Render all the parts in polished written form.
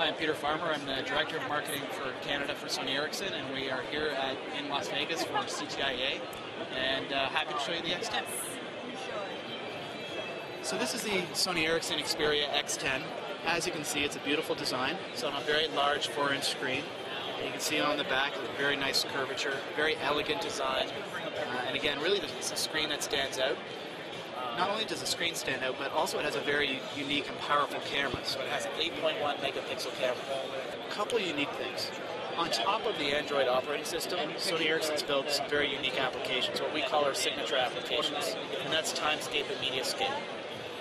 I'm Peter Farmer. I'm the Director of Marketing for Canada for Sony Ericsson, and we are here in Las Vegas for CTIA, and happy to show you the X10. So this is the Sony Ericsson XPERIA X10. As you can see, it's a beautiful design. It's on a very large 4-inch screen. And you can see on the back, a very nice curvature, very elegant design, and again, really it's a screen that stands out. Not only does the screen stand out, but also it has a very unique and powerful camera. So it has an 8.1 megapixel camera. A couple of unique things. On top of the Android operating system, Sony Ericsson's built some very unique applications, what we call our signature applications, and that's Timescape and Mediascape.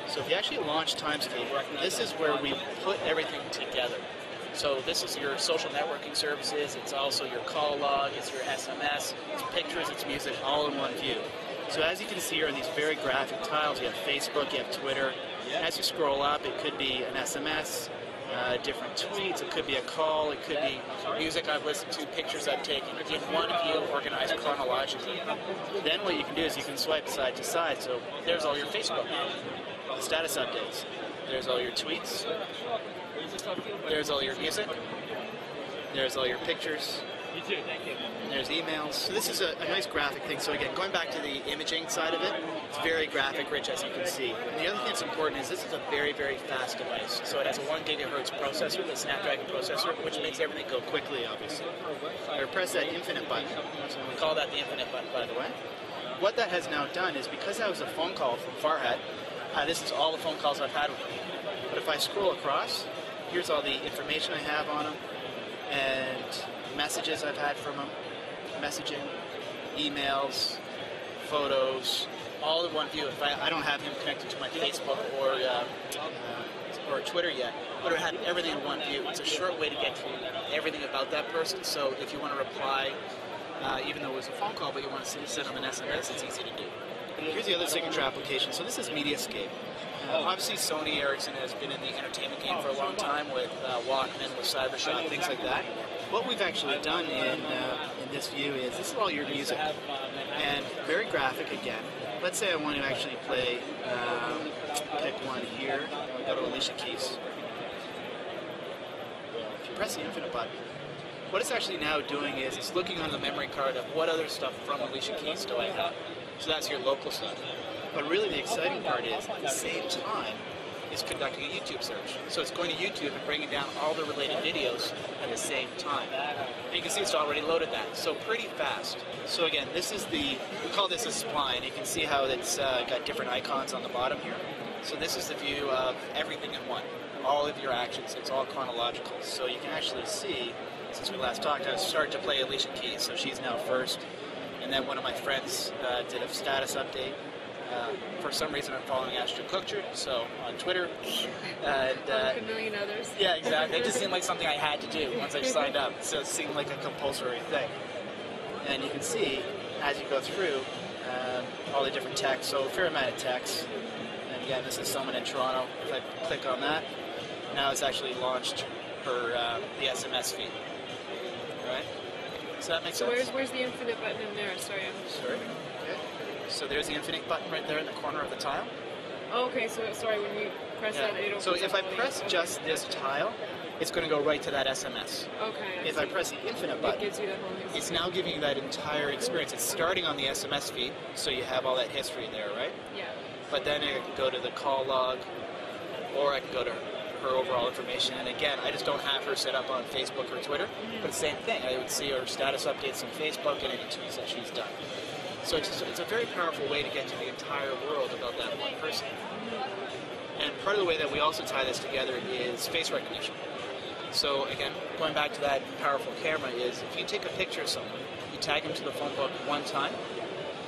So if you actually launch Timescape, this is where we put everything together. So this is your social networking services, it's also your call log, it's your SMS, it's pictures, it's music, all in one view. So as you can see here on these very graphic tiles, you have Facebook, you have Twitter. As you scroll up, it could be an SMS, different tweets, it could be a call, it could be music I've listened to, pictures I've taken, in one view, organized chronologically. Then what you can do is you can swipe side to side. So there's all your Facebook, the status updates. There's all your tweets. There's all your music. There's all your pictures. There's emails. So this is a nice graphic thing. So again, going back to the imaging side of it, it's very graphic rich, as you can see. And the other thing that's important is this is a very, very fast device. So it has a 1 gigahertz processor, the Snapdragon processor, which makes everything go quickly, obviously. I press that infinite button. So we call that the infinite button, by the way. What that has now done is, because that was a phone call from Farhad, this is all the phone calls I've had with him. But if I scroll across, here's all the information I have on him, and messages I've had from him, messaging, emails, photos, all in one view. If I don't have him connected to my Facebook or Twitter yet, but I had everything in one view. It's a short way to get to everything about that person. So if you want to reply, even though it was a phone call, but you want to send them an SMS, it's easy to do. Here's the other signature application. So this is Mediascape. Obviously, Sony Ericsson has been in the entertainment game for a long time with Walkman, with Cybershot, things like that. What we've actually done in this view is, this is all your music, and very graphic again. Let's say I want to actually play, pick one here, I'll go to Alicia Keys. If you press the infinite button, what it's actually now doing is it's looking on the memory card of what other stuff from Alicia Keys do I have. So that's your local stuff. But really the exciting part is, at the same time, it's conducting a YouTube search. So it's going to YouTube and bringing down all the related videos at the same time. And you can see it's already loaded that, so pretty fast. So again, this is we call this a spline. You can see how it's got different icons on the bottom here. So this is the view of everything in one. All of your actions, it's all chronological. So you can actually see, since we last talked, I started to play Alicia Keys, so she's now first. And then one of my friends did a status update. For some reason, I'm following Ashton Kutcher, so on Twitter. And like a million others. Yeah, exactly. It just seemed like something I had to do once I signed up. So it seemed like a compulsory thing. And you can see, as you go through, all the different text. So a fair amount of text. And again, this is someone in Toronto. If I click on that, now it's actually launched her the SMS feed. Right? Does that make sense? So where's the infinite button in there? Sorry. Sorry. Okay. So there's the infinite button right there in the corner of the tile. Oh, okay. So sorry, when you press that, it opens. So if I press just this tile, it's going to go right to that SMS. Okay. If I press the infinite button, it gives you that whole history. It's now giving you that entire experience. It's starting on the SMS feed, so you have all that history there, right? Yeah. But then I can go to the call log, or I can go to her overall information. And again, I just don't have her set up on Facebook or Twitter, but it's the same thing. I would see her status updates on Facebook and any tweets that she's done. So it's a very powerful way to get to the entire world about that one person. And part of the way that we also tie this together is face recognition. So again, going back to that powerful camera is, if you take a picture of someone, you tag them to the phone book one time,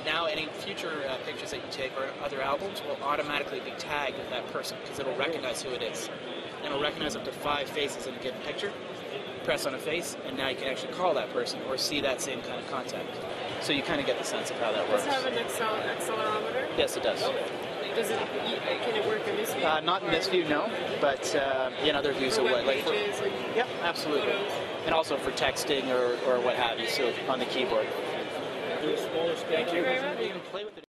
now any future pictures that you take or other albums will automatically be tagged with that person, because it'll recognize who it is. And it'll recognize up to 5 faces in a given picture. Press on a face, and now you can actually call that person or see that same kind of contact. So you kind of get the sense of how that works. Does it have an accelerometer? Yes, it does. Can it work in this view? Not in this view, no, but in other views it would. Like yep, absolutely. Photos. And also for texting or what have you, so on the keyboard. Thank you very much.